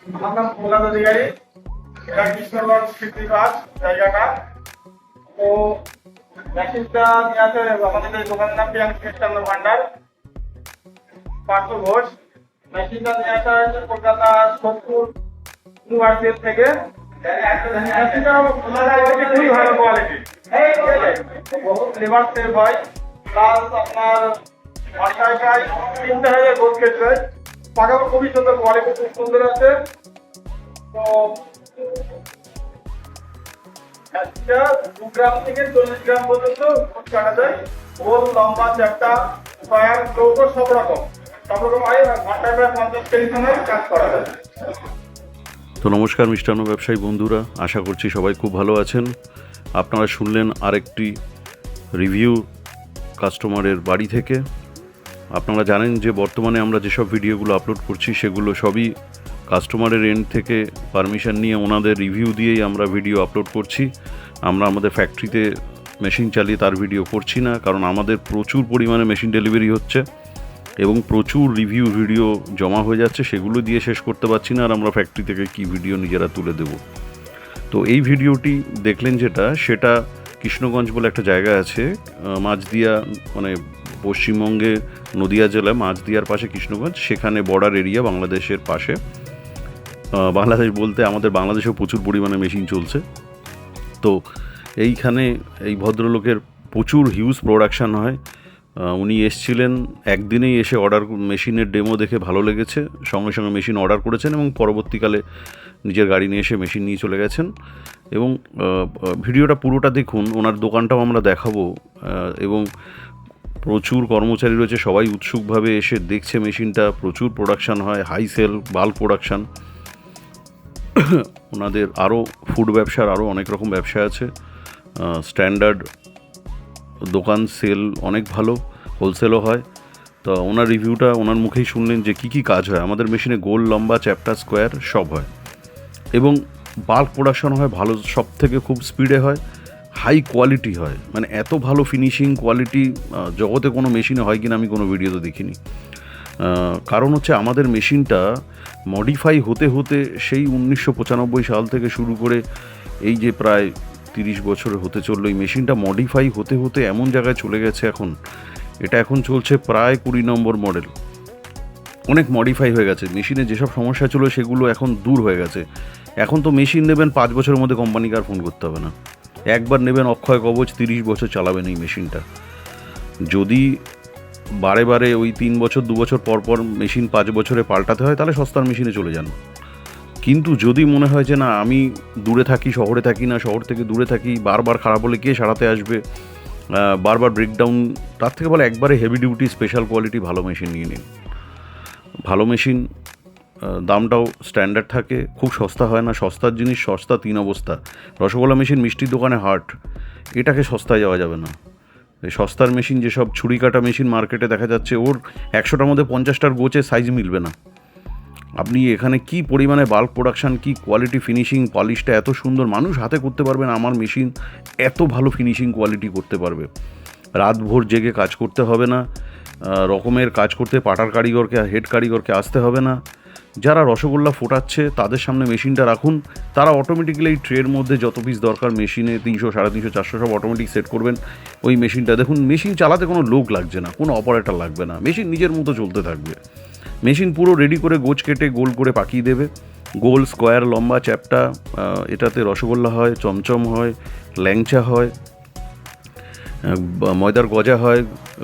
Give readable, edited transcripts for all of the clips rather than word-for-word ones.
আমার নাম প্রহ্লাদ অধিকারী, এটা কৃষ্ণগঞ্জ কৃত্রিবাস জায়গাটা। তো মেশিনটা নিয়ে আসে আমাদের এই দোকানের নাম কৃষ্ণ ভান্ডার, পার্থ ঘোষ। মেশিনটা নিয়ে আসা হয়েছে কলকাতা সোদপুর ইউনিভার্সিটি থেকে। মেশিনটা খুবই ভালো কোয়ালিটি, বহুত লেবার সেভ হয়, প্লাস আপনার ঘন্টায় প্রায় 3000 গোল কেটে পাকাও খুবই সুন্দর, কোয়ালিটি খুব সুন্দর আছে। তো একটা 2 গ্রাম থেকে 40 গ্রাম পর্যন্ত দুধ কাটা যায়। গোল, লম্বা, চ্যাপ্টা, স্কয়ার, চৌকো সব রকম হয়। ঘন্টায় প্রায় 50 কেজি সময় কাজ করা যায়। তো নমস্কার মিষ্টান্ন ব্যবসায়ী বন্ধুরা, আশা করছি সবাই খুব ভালো আছেন। আপনারা শুনলেন আরেকটি রিভিউ কাস্টমারের বাড়ি থেকে। আপনারা জানেন যে বর্তমানে আমরা যেসব ভিডিওগুলো আপলোড করছি সেগুলো সবই কাস্টমারের এন্ড থেকে পারমিশন নিয়ে ওনাদের রিভিউ দিয়েই আমরা ভিডিও আপলোড করছি। আমরা আমাদের ফ্যাক্টরিতে মেশিন চালিয়ে তার ভিডিও করছি না, কারণ আমাদের প্রচুর পরিমাণে মেশিন ডেলিভারি হচ্ছে এবং প্রচুর রিভিউ ভিডিও জমা হয়ে যাচ্ছে, সেগুলো দিয়ে শেষ করতে পারছি না। আর আমরা ফ্যাক্টরি থেকে কী ভিডিও নিজেরা তুলে দেব। তো এই ভিডিওটি দেখলেন সেটা কৃষ্ণগঞ্জ বলে একটা জায়গা আছে, মাঝদিয়া, মানে পশ্চিমবঙ্গে নদিয়া জেলা মাঝদিয়ার পাশে কৃষ্ণগঞ্জ, সেখানে বর্ডার এরিয়া বাংলাদেশের পাশে। বাংলাদেশ বলতে আমাদের বাংলাদেশেও প্রচুর পরিমাণে মেশিন চলছে। তো এইখানে এই ভদ্রলোকের প্রচুর হিউজ প্রোডাকশান হয়। উনি এসছিলেন, একদিনেই এসে মেশিনের ডেমো দেখে ভালো লেগেছে, সঙ্গে সঙ্গে মেশিন অর্ডার করেছেন এবং পরবর্তীকালে নিজের গাড়ি নিয়ে এসে মেশিন নিয়ে চলে গেছেন। এবং ভিডিওটা পুরোটা দেখুন, ওনার দোকানটাও আমরা দেখাবো। এবং প্রচুর কর্মচারী রয়েছে, সবাই উৎসুকভাবে এসে দেখছে মেশিনটা। প্রচুর প্রোডাকশান হয়, হাই সেল, বাল্ক প্রোডাকশান। ওনাদের আরও ফুড ব্যবসার আরও অনেক রকম ব্যবসা আছে। স্ট্যান্ডার্ড দোকান, সেল অনেক ভালো, হোলসেলও হয়। তো ওনার রিভিউটা ওনার মুখেই শুনলেন যে কী কী কাজ হয়। আমাদের মেশিনে গোল, লম্বা, চ্যাপ্টা, স্কোয়ার সব হয় এবং বাল্ক প্রোডাকশন হয় ভালো, সব থেকে খুব স্পিডে হয়, হাই কোয়ালিটি হয়। মানে এত ভালো ফিনিশিং কোয়ালিটি জগতে কোনো মেশিনে হয় কিনা আমি কোনো ভিডিওতে দেখিনি। কারণ হচ্ছে আমাদের মেশিনটা মডিফাই হতে হতে সেই 1995 সাল থেকে শুরু করে এই যে প্রায় 30 বছর হতে চললো, এই মেশিনটা মডিফাই হতে হতে এমন জায়গায় চলে গেছে এখন। এটা এখন চলছে প্রায় 20 নম্বর মডেল। অনেক মডিফাই হয়ে গেছে। মেশিনে যেসব সমস্যা ছিল সেগুলো এখন দূর হয়ে গেছে। এখন তো মেশিন নেবেন 5 বছরের মধ্যে কোম্পানিকে আর ফোন করতে হবে না। একবার নেবেন অক্ষয় কবচ, 30 বছর চালাবেন এই মেশিনটা। যদি বারে বারে ওই 3 বছর 2 বছর পর পর মেশিন 5 বছরে পাল্টাতে হয়, তাহলে সস্তার মেশিনে চলে যান। কিন্তু যদি মনে হয় যে না, আমি দূরে থাকি, শহরে থাকি না, শহর থেকে দূরে থাকি, বারবার খারাপ হলে কে সারাতে আসবে, বারবার ব্রেকডাউন, তার থেকে বলে একবারে হেভি ডিউটি স্পেশাল কোয়ালিটি ভালো মেশিন নিয়ে নিন। ভালো মেশিন, দামটাও স্ট্যান্ডার্ড থাকে, খুব সস্তা হয় না। সস্তার জিনিস সস্তা 3 অবস্থা। রসগোল্লা মেশিন মিষ্টির দোকানে হার্ট, এটাকে সস্তায় যাওয়া যাবে না। এই সস্তার মেশিন, যেসব ছুরি কাটা মেশিন মার্কেটে দেখা যাচ্ছে, ওর 100টার মধ্যে 50টার গোচে সাইজ মিলবে না। আপনি এখানে কি পরিমাণে বাল্ক প্রোডাকশান, কি কোয়ালিটি ফিনিশিং, পলিশটা এত সুন্দর, মানুষ হাতে করতে পারবেন। আমার মেশিন এত ভালো ফিনিশিং কোয়ালিটি করতে পারবে। রাতভর জেগে কাজ করতে হবে না, রকমের কাজ করতে পাটার কারিগরকে, হেড কারিগরকে আসতে হবে না। যারা রসগোল্লা ফোটাচ্ছে তাদের সামনে মেশিনটা রাখুন, তারা অটোমেটিক্যালি এই ট্রের মধ্যে যত পিস দরকার মেশিনে 300, 350, 400 সব অটোমেটিক সেট করবেন। ওই মেশিনটা দেখুন, মেশিন চালাতে কোনো লোক লাগছে না, কোনো অপারেটর লাগবে না, মেশিন নিজের মতো চলতে থাকবে। মেশিন পুরো রেডি করে গোছ কেটে গোল করে পাকিয়ে দেবে। গোল, স্কোয়ার, লম্বা, চ্যাপ্টা, এটাতে রসগোল্লা হয়, চমচম হয়, ল্যাংচা হয়, ময়দার গজা হয়,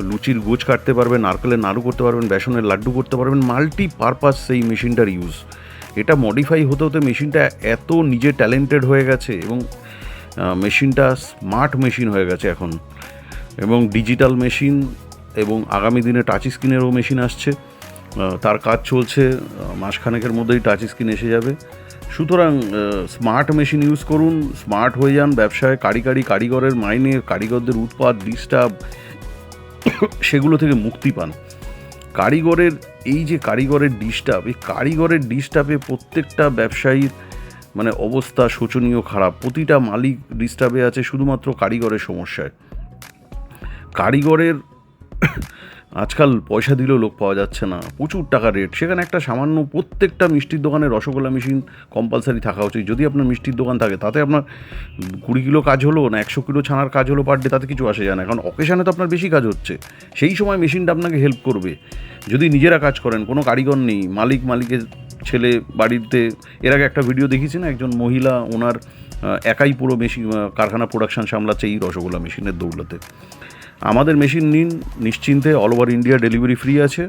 লুচির গোছ কাটতে পারবেন, নারকেলের নাড়ু করতে পারবেন, বেসনের লাড্ডু করতে পারবেন। মাল্টি পারপাস সেই মেশিনটার ইউজ। এটা মডিফাই হতে হতে মেশিনটা এত নিজে ট্যালেন্টেড হয়ে গেছে এবং মেশিনটা স্মার্ট মেশিন হয়ে গেছে এখন, এবং ডিজিটাল মেশিন, এবং আগামী দিনে টাচ স্ক্রিনেরও মেশিন আসছে। তার কাজ চলছে, মাসখানেকের মধ্যেই টাচ স্ক্রিন এসে যাবে। সুতরাং স্মার্ট মেশিন ইউজ করুন, স্মার্ট হয়ে যান ব্যবসায়। কারিগরের মাইনে, কারিগরদের উৎপাত, ডিস্টার্ব, সেগুলো থেকে মুক্তি পান। কারিগরের এই যে কারিগরের ডিস্টার্ব, এই কারিগরের ডিস্টার্বে প্রত্যেকটা ব্যবসায়ীর মানে অবস্থা শোচনীয় খারাপ। প্রতিটা মালিক ডিস্টার্বে আছে শুধুমাত্র কারিগরের সমস্যায়। কারিগরের আজকাল পয়সা দিলেও লোক পাওয়া যাচ্ছে না, প্রচুর টাকা রেট। সেখানে একটা সামান্য প্রত্যেকটা মিষ্টির দোকানে রসগোল্লা মেশিন কম্পালসারি থাকা উচিত। যদি আপনার মিষ্টির দোকান থাকে তাতে আপনার 20 কিলো কাজ হলো না 100 কিলো ছানার কাজ হলো পার ডে, তাতে কিছু আসে যায় না, কারণ অকেশানে তো আপনার বেশি কাজ হচ্ছে। সেই সময় মেশিনটা আপনাকে হেল্প করবে। যদি নিজেরা কাজ করেন, কোনো কারিগর নেই, মালিকের ছেলে বাড়িতে, এর আগে একটা ভিডিও দেখেছি না, একজন মহিলা ওনার একাই পুরো মেশিন কারখানা প্রোডাকশান সামলাচ্ছে এই রসগোল্লা মেশিনের দৌলতে। আমাদের মেশিন নিন নিশ্চিন্তে, all over India delivery free আছে,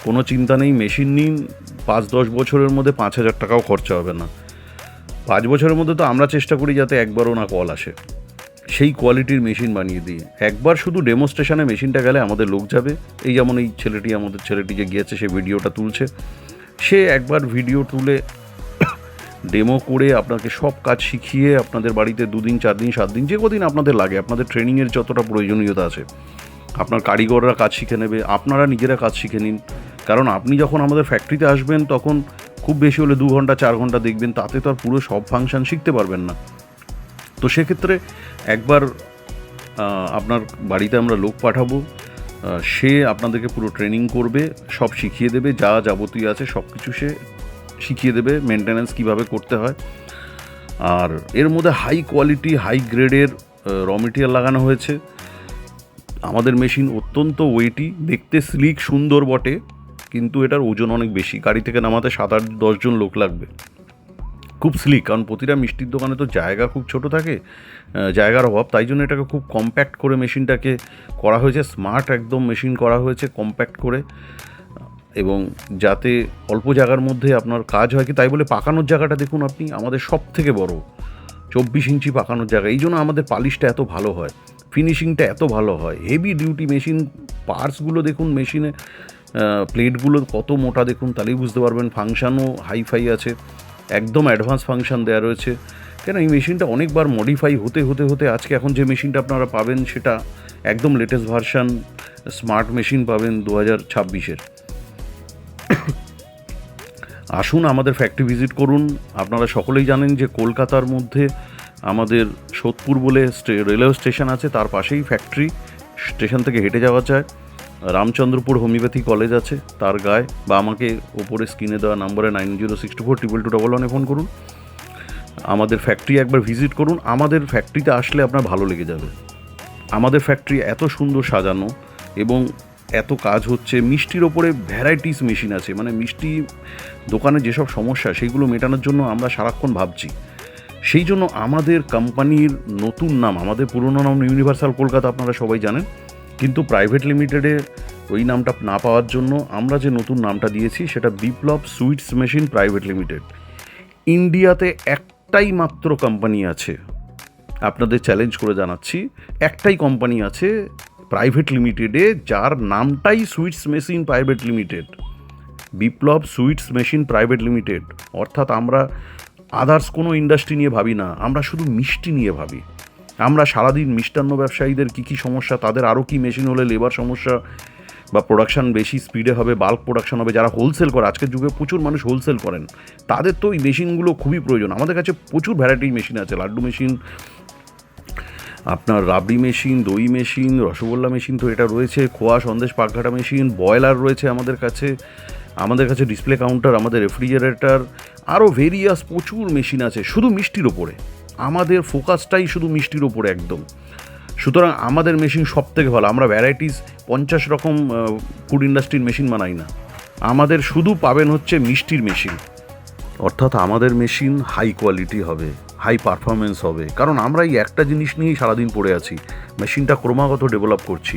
কোনো চিন্তা নেই। মেশিন নিন, 5-10 বছরের মধ্যে 5,000 টাকাও খরচা হবে না। 5 বছরের মধ্যে তো আমরা চেষ্টা করি যাতে একবারও না কল আসে, সেই কোয়ালিটির মেশিন বানিয়ে দিই। একবার শুধু ডেমোস্ট্রেশনে মেশিনটা গেলে আমাদের লোক যাবে। এই যেমন এই আমাদের ছেলেটি যে গিয়েছে, সে ভিডিওটা তুলছে, সে একবার ভিডিও তুলে ডেমো করে আপনাকে সব কাজ শিখিয়ে আপনাদের বাড়িতে 2 দিন 4 দিন 7 দিন যে কদিন আপনাদের লাগে, আপনাদের ট্রেনিংয়ের যতটা প্রয়োজনীয়তা আছে, আপনার কারিগররা কাজ শিখে নেবে, আপনারা নিজেরা কাজ শিখে নিন। কারণ আপনি যখন আমাদের ফ্যাক্টরিতে আসবেন তখন খুব বেশি হলে 2 ঘন্টা 4 ঘন্টা দেখবেন, তাতে তো আর পুরো সব ফাংশন শিখতে পারবেন না। তো সেক্ষেত্রে একবার আপনার বাড়িতে আমরা লোক পাঠাবো, সে আপনাদেরকে পুরো ট্রেনিং করবে, সব শিখিয়ে দেবে, যা যাবতীয় আছে সব কিছু সে শিখিয়ে দেবে, মেনটেন্যান্স কীভাবে করতে হয়। আর এর মধ্যে হাই কোয়ালিটি হাই গ্রেডের র মেটেরিয়াল লাগানো হয়েছে। আমাদের মেশিন অত্যন্ত ওয়েটি, দেখতে স্লিক সুন্দর বটে, কিন্তু এটার ওজন অনেক বেশি। গাড়ি থেকে নামাতে 7-8-10 জন লোক লাগবে। খুব স্লিক, কারণ প্রতিটা মিষ্টির দোকানে তো জায়গা খুব ছোট থাকে, জায়গার অভাব, তাই জন্য এটাকে খুব কম্প্যাক্ট করে মেশিনটাকে করা হয়েছে। স্মার্ট একদম মেশিন করা হয়েছে কম্প্যাক্ট করে, এবং যাতে অল্প জায়গার মধ্যে আপনার কাজ হয়। কি তাই বলে পাকানোর জায়গাটা দেখুন আপনি, আমাদের সব থেকে বড় 24 ইঞ্চি পাকানোর জায়গা। এই জন্য আমাদের পালিশটা এত ভালো হয়, ফিনিশিংটা এত ভালো হয়। হেভি ডিউটি মেশিন, পার্টসগুলো দেখুন, মেশিনে প্লেটগুলো কত মোটা দেখুন, তাহলেই বুঝতে পারবেন। ফাংশানও হাইফাই আছে, একদম অ্যাডভান্স ফাংশন দেওয়া রয়েছে। কেন এই মেশিনটা অনেকবার মডিফাই হতে হতে হতে আজকে এখন যে মেশিনটা আপনারা পাবেন সেটা একদম লেটেস্ট ভার্সান স্মার্ট মেশিন পাবেন 2026-এর। আসুন আমাদের ফ্যাক্টরি ভিজিট করুন। আপনারা সকলেই জানেন যে কলকাতার মধ্যে আমাদের সোদপুর বলে রেলওয়ে স্টেশন আছে, তার পাশেই ফ্যাক্টরি। স্টেশন থেকে হেঁটে যাওয়া যায়, রামচন্দ্রপুর হোমিওপ্যাথি কলেজ আছে তার গায়ে, বা আমাকে ওপরে স্ক্রিনে দেওয়া নাম্বারে 9064222211 ফোন করুন। আমাদের ফ্যাক্টরি একবার ভিজিট করুন। আমাদের ফ্যাক্টরিতে আসলে আপনার ভালো লেগে যাবে। আমাদের ফ্যাক্টরি এত সুন্দর সাজানো এবং এত কাজ হচ্ছে। মিষ্টির ওপরে ভ্যারাইটিস মেশিন আছে, মানে মিষ্টি দোকানে যেসব সমস্যা সেগুলো মেটানোর জন্য আমরা সারাক্ষণ ভাবছি। সেই জন্য আমাদের কোম্পানির নতুন নাম, আমাদের পুরনো নাম ইউনিভার্সাল কলকাতা, আপনারা সবাই জানেন, কিন্তু প্রাইভেট লিমিটেডে ওই নামটা না পাওয়ার জন্য আমরা যে নতুন নামটা দিয়েছি সেটা বিপ্লব সুইটস মেশিন প্রাইভেট লিমিটেড। ইন্ডিয়াতে একটাই মাত্র কোম্পানি আছে, আপনাদের চ্যালেঞ্জ করে জানাচ্ছি, একটাই কোম্পানি আছে প্রাইভেট লিমিটেডে যার নামটাই সুইটস মেশিন প্রাইভেট লিমিটেড, বিপ্লব সুইটস মেশিন প্রাইভেট লিমিটেড। অর্থাৎ আমরা আদার্স কোনো ইন্ডাস্ট্রি নিয়ে ভাবি না, আমরা শুধু মিষ্টি নিয়ে ভাবি। আমরা সারাদিন মিষ্টান্ন ব্যবসায়ীদের কী সমস্যা, তাদের আরও কী মেশিন হলে লেবার সমস্যা বা প্রোডাকশান বেশি স্পিডে হবে, বাল্ক প্রোডাকশান হবে, যারা হোলসেল করে, আজকের যুগে প্রচুর মানুষ হোলসেল করেন, তাদের তো এই মেশিনগুলো খুবই প্রয়োজন। আমাদের কাছে প্রচুর ভ্যারাইটি মেশিন আছে, লাড্ডু মেশিন, আপনার রাবড়ি মেশিন, দই মেশিন, রসগোল্লা মেশিন তো এটা রয়েছে, খোয়া সন্দেশ পাকঘাটা মেশিন, বয়লার রয়েছে আমাদের কাছে ডিসপ্লে কাউন্টার, আমাদের রেফ্রিজারেটর, আরও ভেরিয়াস প্রচুর মেশিন আছে শুধু মিষ্টির ওপরে। আমাদের ফোকাসটাই শুধু মিষ্টির ওপরে একদম। সুতরাং আমাদের মেশিন সব থেকে ভালো। আমরা ভ্যারাইটিস 50 রকম ফুড ইন্ডাস্ট্রির মেশিন বানাই না, আমাদের শুধু পাবেন হচ্ছে মিষ্টির মেশিন। অর্থাৎ আমাদের মেশিন হাই কোয়ালিটি হবে, হাই পারফরমেন্স হবে, কারণ আমরা এই একটা জিনিস নিয়েই সারাদিন পড়ে আছি, মেশিনটা ক্রমাগত ডেভেলপ করছি।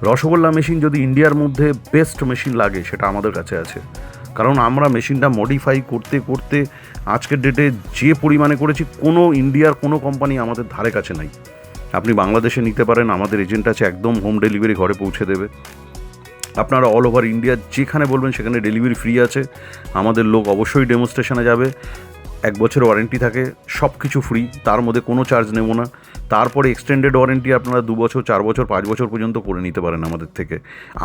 রসগোল্লা মেশিন যদি ইন্ডিয়ার মধ্যে বেস্ট মেশিন লাগে সেটা আমাদের কাছে আছে, কারণ আমরা মেশিনটা মডিফাই করতে করতে আজকের ডেটে যে পরিমাণে করেছি, কোনো ইন্ডিয়ার কোনো কোম্পানি আমাদের ধারে কাছে নাই। আপনি বাংলাদেশে নিতে পারেন, আমাদের এজেন্ট আছে, একদম হোম ডেলিভারি ঘরে পৌঁছে দেবে। আপনারা অল ওভার ইন্ডিয়া যেখানে বলবেন সেখানে ডেলিভারি ফ্রি আছে। আমাদের লোক অবশ্যই ডেমোস্ট্রেশনে যাবে, 1 বছর ওয়ারেন্টি থাকে, সব কিছু ফ্রি, তার মধ্যে কোনো চার্জ নেব না। তারপরে এক্সটেন্ডেড ওয়ারেন্টি আপনারা 2 বছর 4 বছর 5 বছর পর্যন্ত করে নিতে পারেন আমাদের থেকে।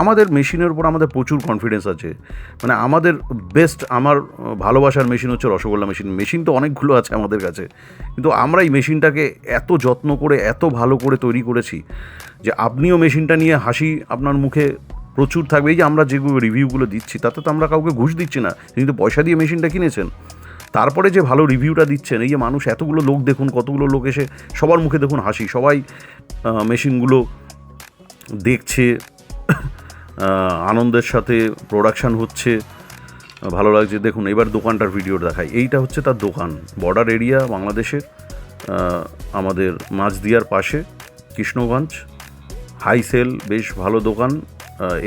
আমাদের মেশিনের উপর আমাদের প্রচুর কনফিডেন্স আছে, মানে আমাদের বেস্ট, আমার ভালোবাসার মেশিন হচ্ছে রসগোল্লা মেশিন। মেশিন তো অনেকগুলো আছে আমাদের কাছে, কিন্তু আমরা এই মেশিনটাকে এত যত্ন করে এত ভালো করে তৈরি করেছি যে আপনিও মেশিনটা নিয়ে হাসি আপনার মুখে প্রচুর থাকবে। এই যে আমরা যেগুলো রিভিউগুলো দিচ্ছি তাতে তো আমরা কাউকে ঘুষ দিচ্ছি না, কিন্তু পয়সা দিয়ে মেশিনটা কিনেছেন, তারপরে যে ভালো রিভিউটা দিচ্ছেন। এই যে মানুষ এতগুলো লোক দেখুন, কতগুলো লোক এসে সবার মুখে দেখুন হাসি, সবাই মেশিনগুলো দেখছে, আনন্দের সাথে প্রোডাকশান হচ্ছে, ভালো লাগছে। দেখুন এবার দোকানটার ভিডিও দেখাই। এইটা হচ্ছে তার দোকান, বর্ডার এরিয়া বাংলাদেশের, আমাদের মাঝদিয়ার পাশে, কৃষ্ণগঞ্জ, হাই সেল, বেশ ভালো দোকান।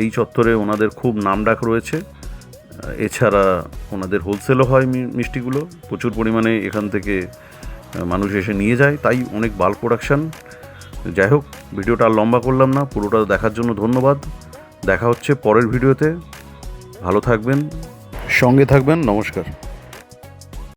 এই চত্বরে ওনাদের খুব নামডাক রয়েছে। এছাড়া ওনাদের হোলসেলও হয় মিষ্টিগুলো, প্রচুর পরিমাণে এখান থেকে মানুষ এসে নিয়ে যায়, তাই অনেক বাল্ক প্রোডাকশান। যাই হোক, ভিডিওটা আর লম্বা করলাম না, পুরোটা দেখার জন্য ধন্যবাদ। দেখা হচ্ছে পরের ভিডিওতে, ভালো থাকবেন, সঙ্গে থাকবেন, নমস্কার।